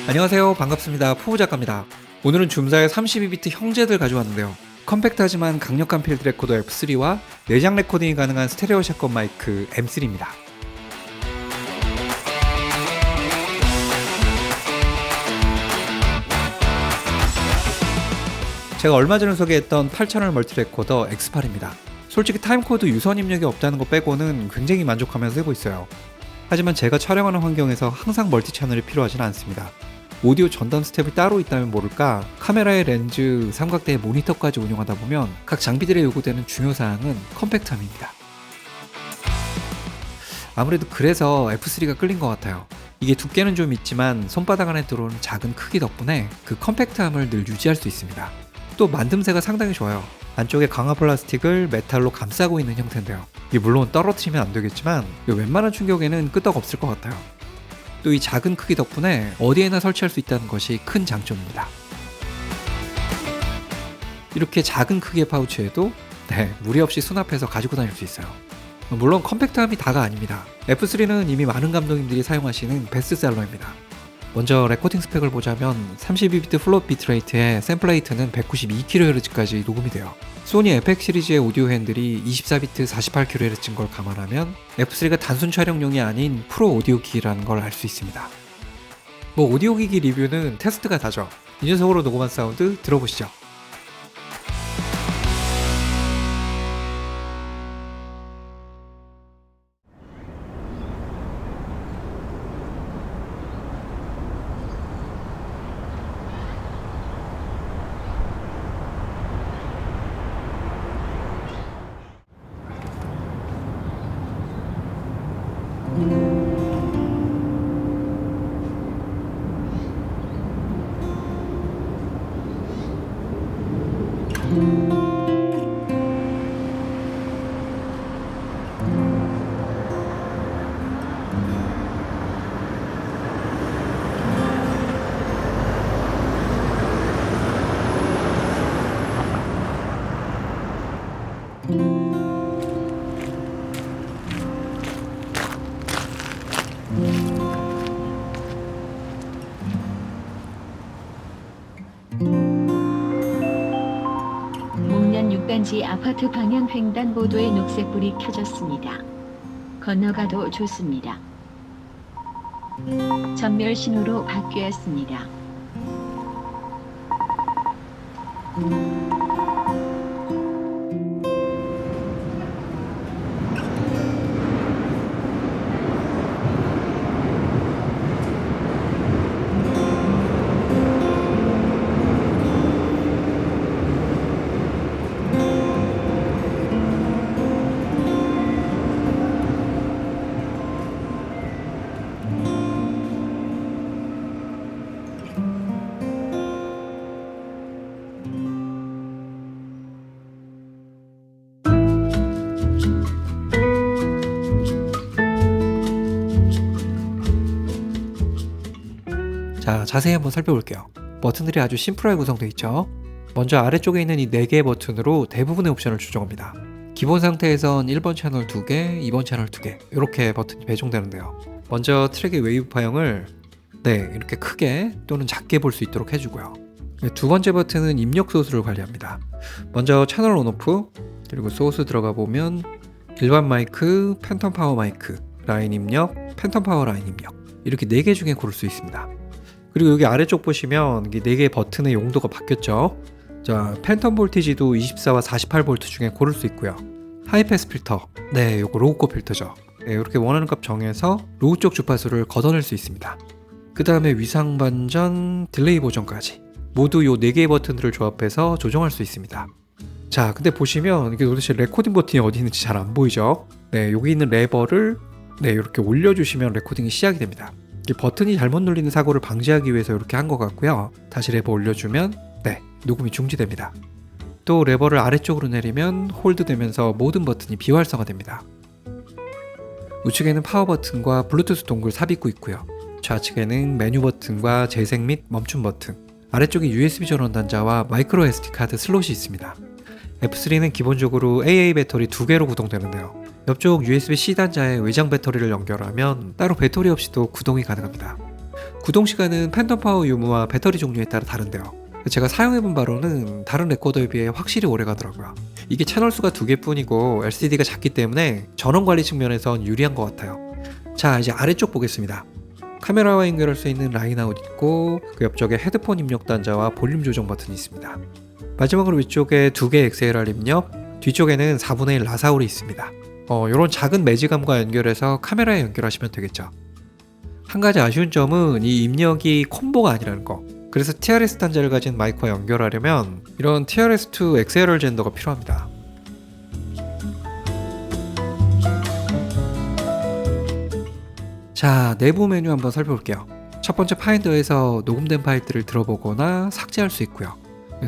안녕하세요. 반갑습니다. 푸우작가입니다. 오늘은 줌사의 32비트 형제들 가져왔는데요. 컴팩트하지만 강력한 필드 레코더 F3와 내장 레코딩이 가능한 스테레오 샷건 마이크 M3입니다. 제가 얼마 전에 소개했던 8채널 멀티 레코더 X8입니다. 솔직히 타임코드 유선 입력이 없다는 거 빼고는 굉장히 만족하면서 쓰고 있어요. 하지만 제가 촬영하는 환경에서 항상 멀티 채널이 필요하지는 않습니다. 오디오 전담 스텝이 따로 있다면 모를까 카메라의 렌즈, 삼각대의 모니터까지 운영하다 보면 각 장비들에 요구되는 중요사항은 컴팩트함입니다. 아무래도 그래서 F3가 끌린 것 같아요. 이게 두께는 좀 있지만 손바닥 안에 들어오는 작은 크기 덕분에 그 컴팩트함을 늘 유지할 수 있습니다. 또 만듦새가 상당히 좋아요. 안쪽에 강화 플라스틱을 메탈로 감싸고 있는 형태인데요. 이게 물론 떨어뜨리면 안 되겠지만 웬만한 충격에는 끄떡 없을 것 같아요. 또 이 작은 크기 덕분에 어디에나 설치할 수 있다는 것이 큰 장점입니다. 이렇게 작은 크기의 파우치에도 무리 없이 수납해서 가지고 다닐 수 있어요. 물론 컴팩트함이 다가 아닙니다. F3는 이미 많은 감독님들이 사용하시는 베스트셀러입니다. 먼저 레코딩 스펙을 보자면 32비트 플롯 비트레이트에 샘플 레이트는 192kHz까지 녹음이 돼요. 소니 에펙 시리즈의 오디오 핸들이 24비트 48kHz인 걸 감안하면 F3가 단순 촬영용이 아닌 프로 오디오 기기라는 걸 알 수 있습니다. 오디오 기기 리뷰는 테스트가 다죠. 이 녀석으로 녹음한 사운드 들어보시죠. 목련 6단지 아파트 방향 횡단보도에 녹색불이 켜졌습니다. 건너가도 좋습니다. 전멸 신호로 바뀌었습니다. 자, 자세히 한번 살펴볼게요. 버튼들이 아주 심플하게 구성되어 있죠. 먼저 아래쪽에 있는 이 4개의 버튼으로 대부분의 옵션을 조정합니다. 기본 상태에선 1번 채널 2개, 2번 채널 2개 이렇게 버튼이 배정되는데요. 먼저 트랙의 웨이브 파형을 이렇게 크게 또는 작게 볼 수 있도록 해주고요. 두 번째 버튼은 입력 소스를 관리합니다. 먼저 채널 온오프, 그리고 소스 들어가 보면 일반 마이크, 팬텀 파워 마이크, 라인 입력, 팬텀 파워 라인 입력 이렇게 4개 중에 고를 수 있습니다. 그리고 여기 아래쪽 보시면 이 4개의 버튼의 용도가 바뀌었죠. 자, 팬텀 볼티지도 24와 48V 중에 고를 수 있고요. 하이패스 필터, 요거 로우코 필터죠. 이렇게 원하는 값 정해서 로우 쪽 주파수를 걷어낼 수 있습니다. 그 다음에 위상 반전, 딜레이 보정까지 모두 이 4개의 버튼들을 조합해서 조정할 수 있습니다. 자, 근데 보시면 이게 도대체 레코딩 버튼이 어디 있는지 잘 안 보이죠? 여기 있는 레버를 이렇게 올려주시면 레코딩이 시작이 됩니다. 버튼이 잘못 눌리는 사고를 방지하기 위해서 이렇게 한 것 같고요. 다시 레버 올려주면 녹음이 중지됩니다. 또 레버를 아래쪽으로 내리면 홀드되면서 모든 버튼이 비활성화됩니다. 우측에는 파워 버튼과 블루투스 동굴 삽입구 있고요. 좌측에는 메뉴 버튼과 재생 및 멈춤 버튼, 아래쪽에 USB 전원 단자와 마이크로 SD 카드 슬롯이 있습니다. F3는 기본적으로 AA 배터리 2개로 구동되는데요. 옆쪽 USB-C 단자에 외장 배터리를 연결하면 따로 배터리 없이도 구동이 가능합니다. 구동 시간은 팬덤 파워 유무와 배터리 종류에 따라 다른데요. 제가 사용해본 바로는 다른 레코더에 비해 확실히 오래 가더라고요. 이게 채널 수가 2개뿐이고 LCD가 작기 때문에 전원 관리 측면에선 유리한 것 같아요. 자, 이제 아래쪽 보겠습니다. 카메라와 연결할 수 있는 라인 아웃 있고 그 옆쪽에 헤드폰 입력 단자와 볼륨 조정 버튼이 있습니다. 마지막으로 위쪽에 2개 XLR 입력, 뒤쪽에는 4분의 1 라사울이 있습니다. 이런 작은 매지감과 연결해서 카메라에 연결하시면 되겠죠. 한 가지 아쉬운 점은 이 입력이 콤보가 아니라는 거. 그래서 TRS 단자를 가진 마이크와 연결하려면 이런 TRS2 XLR 젠더가 필요합니다. 자, 내부 메뉴 한번 살펴볼게요. 첫 번째 파인더에서 녹음된 파일들을 들어보거나 삭제할 수 있고요.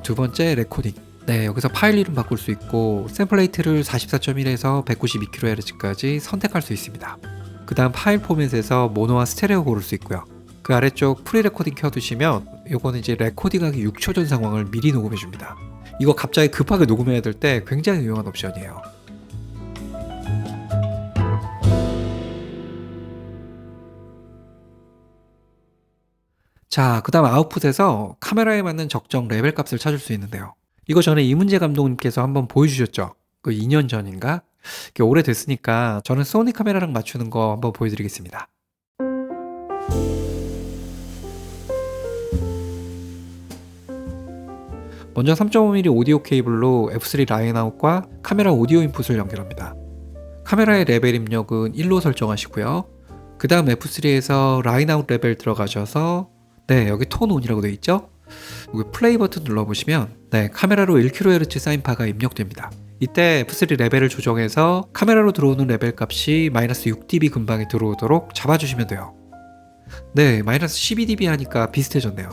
두 번째 레코딩. 네, 여기서 파일 이름 바꿀 수 있고 샘플 레이트를 44.1에서 192kHz까지 선택할 수 있습니다. 그 다음 파일 포맷에서 모노와 스테레오 고를 수 있고요. 그 아래쪽 프리 레코딩 켜두시면 요거는 이제 레코딩하기 6초 전 상황을 미리 녹음해 줍니다. 이거 갑자기 급하게 녹음해야 될 때 굉장히 유용한 옵션이에요. 자, 그 다음 아웃풋에서 카메라에 맞는 적정 레벨 값을 찾을 수 있는데요. 이거 전에 이문재 감독님께서 한번 보여주셨죠? 그 2년 전인가? 이게 오래됐으니까 저는 소니 카메라랑 맞추는 거 한번 보여드리겠습니다. 먼저 3.5mm 오디오 케이블로 F3 라인 아웃과 카메라 오디오 인풋을 연결합니다. 카메라의 레벨 입력은 1로 설정하시고요. 그 다음 F3에서 라인 아웃 레벨 들어가셔서 네, 여기 톤 온이라고 되어 있죠? 여기 플레이 버튼 눌러보시면 네, 카메라로 1kHz 사인파가 입력됩니다. 이때 F3 레벨을 조정해서 카메라로 들어오는 레벨 값이 마이너스 6dB 근방에 들어오도록 잡아주시면 돼요. 네, 마이너스 12dB 하니까 비슷해졌네요.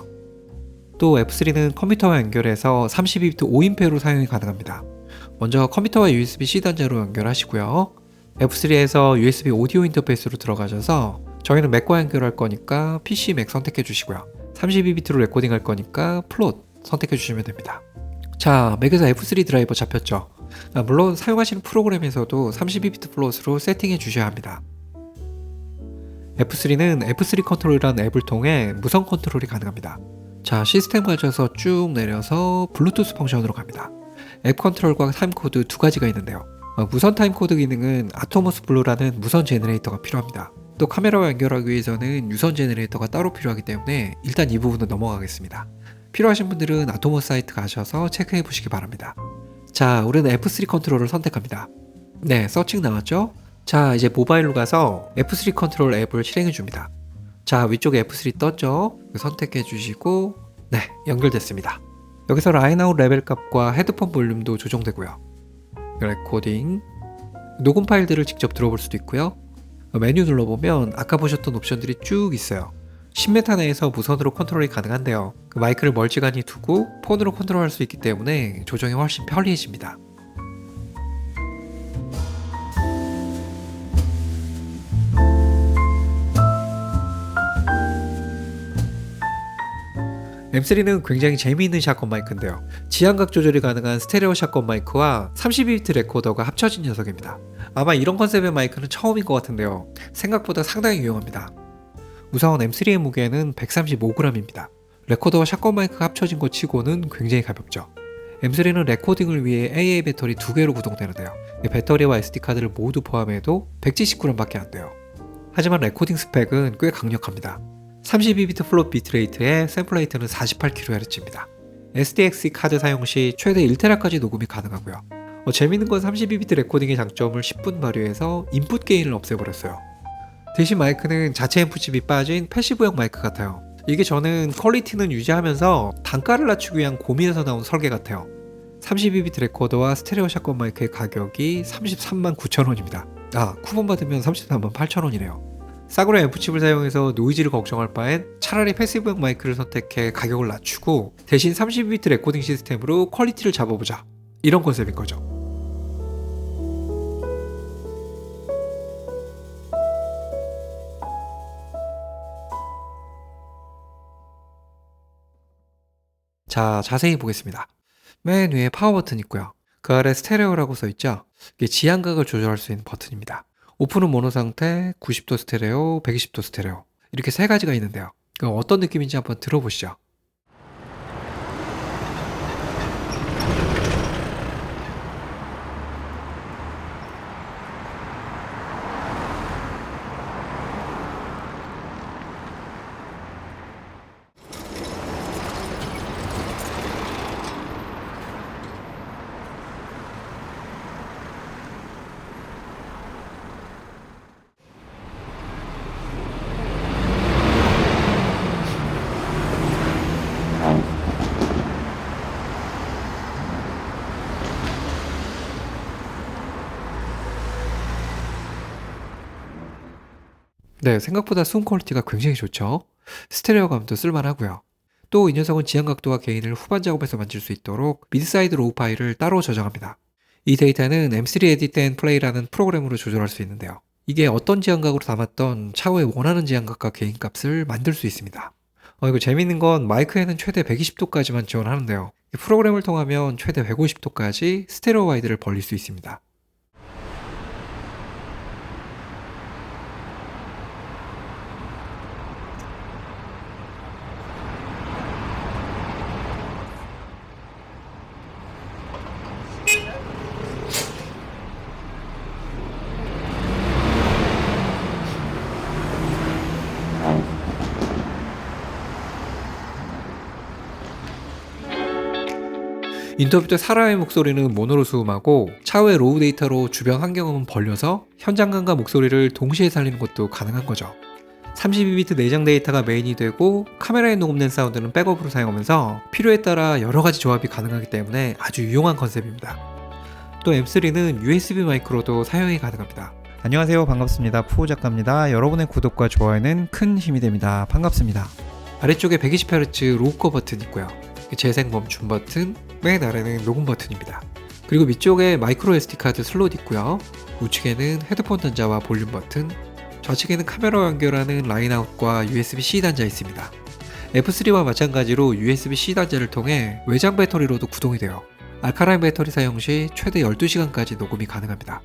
또 F3는 컴퓨터와 연결해서 32비트 5인페로 사용이 가능합니다. 먼저 컴퓨터와 USB-C 단자로 연결하시고요. F3에서 USB 오디오 인터페이스로 들어가셔서 저희는 맥과 연결할 거니까 PC 맥 선택해 주시고요. 32비트로 레코딩 할 거니까 플롯 선택해 주시면 됩니다. 자, 맥에서 F3 드라이버 잡혔죠? 물론 사용하시는 프로그램에서도 32비트 플롯으로 세팅해 주셔야 합니다. F3는 F3 컨트롤이라는 앱을 통해 무선 컨트롤이 가능합니다. 자, 시스템 가셔서 쭉 내려서 블루투스 펑션으로 갑니다. 앱 컨트롤과 타임코드 두 가지가 있는데요. 무선 타임코드 기능은 아토모스 블루라는 무선 제너레이터가 필요합니다. 또 카메라와 연결하기 위해서는 유선 제너레이터가 따로 필요하기 때문에 일단 이 부분은 넘어가겠습니다. 필요하신 분들은 아토모스 사이트 가셔서 체크해 보시기 바랍니다. 자, 우리는 F3 컨트롤을 선택합니다. 네, 서칭 나왔죠? 자, 이제 모바일로 가서 F3 컨트롤 앱을 실행해 줍니다. 자, 위쪽에 F3 떴죠? 선택해 주시고 네, 연결됐습니다. 여기서 라인 아웃 레벨 값과 헤드폰 볼륨도 조정되고요. 레코딩, 녹음 파일들을 직접 들어볼 수도 있고요. 메뉴 눌러보면 아까 보셨던 옵션들이 쭉 있어요. 10m 내에서 무선으로 컨트롤이 가능한데요. 그 마이크를 멀찌감히 두고 폰으로 컨트롤할 수 있기 때문에 조정이 훨씬 편리해집니다. M3는 굉장히 재미있는 샷건 마이크인데요. 지향각 조절이 가능한 스테레오 샷건 마이크와 32비트 레코더가 합쳐진 녀석입니다. 아마 이런 컨셉의 마이크는 처음인 것 같은데요. 생각보다 상당히 유용합니다. 우선 M3의 무게는 135g입니다. 레코더와 샷건 마이크가 합쳐진 것 치고는 굉장히 가볍죠. M3는 레코딩을 위해 AA 배터리 2개로 구동되는데요. 배터리와 SD카드를 모두 포함해도 170g 밖에 안 돼요. 하지만 레코딩 스펙은 꽤 강력합니다. 32비트 플롯 비트레이트에 샘플 레이트는 48kHz입니다. SDXC 카드 사용 시 최대 1TB까지 녹음이 가능하고요. 재밌는 건 32비트 레코딩의 장점을 10분 발휘해서 인풋 게인을 없애버렸어요. 대신 마이크는 자체 인풋칩이 빠진 패시브형 마이크 같아요. 이게 저는 퀄리티는 유지하면서 단가를 낮추기 위한 고민에서 나온 설계 같아요. 32비트 레코더와 스테레오 샷건 마이크의 가격이 339,000원입니다. 쿠폰 받으면 338,000원이네요. 싸구려 앰프칩을 사용해서 노이즈를 걱정할 바엔 차라리 패시브형 마이크를 선택해 가격을 낮추고 대신 32비트 레코딩 시스템으로 퀄리티를 잡아보자, 이런 컨셉인 거죠. 자, 자세히 보겠습니다. 맨 위에 파워 버튼 있고요. 그 아래 스테레오라고 써있죠. 이게 지향각을 조절할 수 있는 버튼입니다. 오픈은 모노 상태, 90도 스테레오, 120도 스테레오 이렇게 세 가지가 있는데요. 그럼 어떤 느낌인지 한번 들어보시죠. 네, 생각보다 사운드 퀄리티가 굉장히 좋죠. 스테레오감도 쓸만하고요. 또 이 녀석은 지향각도와 게인을 후반 작업에서 만질 수 있도록 미드사이드 로우 파일을 따로 저장합니다. 이 데이터는 M3 Edit and Play라는 프로그램으로 조절할 수 있는데요. 이게 어떤 지향각으로 담았던 차후에 원하는 지향각과 게인 값을 만들 수 있습니다. 이거 재밌는 건 마이크에는 최대 120도까지만 지원하는데요. 이 프로그램을 통하면 최대 150도까지 스테레오 와이드를 벌릴 수 있습니다. 인터뷰 때 사람의 목소리는 모노로 수음하고 차후에 로우 데이터로 주변 환경음은 벌려서 현장감과 목소리를 동시에 살리는 것도 가능한 거죠. 32비트 내장 데이터가 메인이 되고 카메라에 녹음된 사운드는 백업으로 사용하면서 필요에 따라 여러 가지 조합이 가능하기 때문에 아주 유용한 컨셉입니다. 또 M3는 USB 마이크로도 사용이 가능합니다. 안녕하세요. 반갑습니다. 푸우 작가입니다. 여러분의 구독과 좋아요는 큰 힘이 됩니다. 반갑습니다. 아래쪽에 120Hz 로우커 버튼이 있고요. 재생 멈춤 버튼, 맨 아래는 녹음 버튼입니다. 그리고 밑쪽에 마이크로 SD카드 슬롯 있고요. 우측에는 헤드폰 단자와 볼륨 버튼, 좌측에는 카메라 연결하는 라인아웃과 USB-C 단자 있습니다. F3와 마찬가지로 USB-C 단자를 통해 외장 배터리로도 구동이 돼요. 알카라인 배터리 사용 시 최대 12시간까지 녹음이 가능합니다.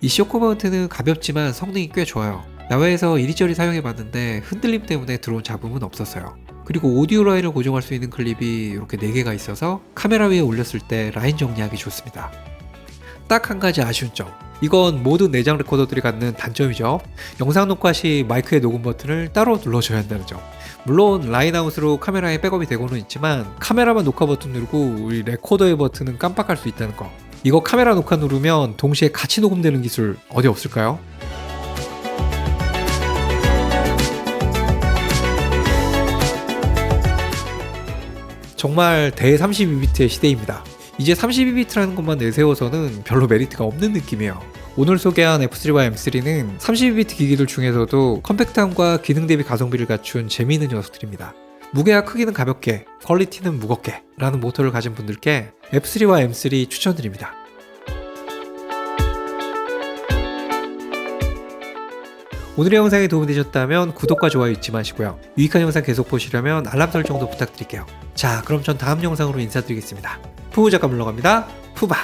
이 쇼크 마운트는 가볍지만 성능이 꽤 좋아요. 야외에서 이리저리 사용해봤는데 흔들림 때문에 들어온 잡음은 없었어요. 그리고 오디오 라인을 고정할 수 있는 클립이 이렇게 4개가 있어서 카메라 위에 올렸을 때 라인 정리하기 좋습니다. 딱 한 가지 아쉬운 점, 이건 모든 내장 레코더들이 갖는 단점이죠. 영상 녹화 시 마이크의 녹음 버튼을 따로 눌러줘야 한다는 점. 물론 라인아웃으로 카메라에 백업이 되고는 있지만 카메라만 녹화 버튼 누르고 우리 레코더의 버튼은 깜빡할 수 있다는 거. 이거 카메라 녹화 누르면 동시에 같이 녹음되는 기술 어디 없을까요? 정말 대 32비트의 시대입니다. 이제 32비트라는 것만 내세워서는 별로 메리트가 없는 느낌이에요. 오늘 소개한 F3와 M3는 32비트 기기들 중에서도 컴팩트함과 기능 대비 가성비를 갖춘 재미있는 녀석들입니다. 무게와 크기는 가볍게, 퀄리티는 무겁게 라는 모토를 가진 분들께 F3와 M3 추천드립니다. 오늘의 영상이 도움이 되셨다면 구독과 좋아요 잊지 마시고요. 유익한 영상 계속 보시려면 알람 설정도 부탁드릴게요. 자, 그럼 전 다음 영상으로 인사드리겠습니다. 푸우 작가 물러갑니다. 푸바!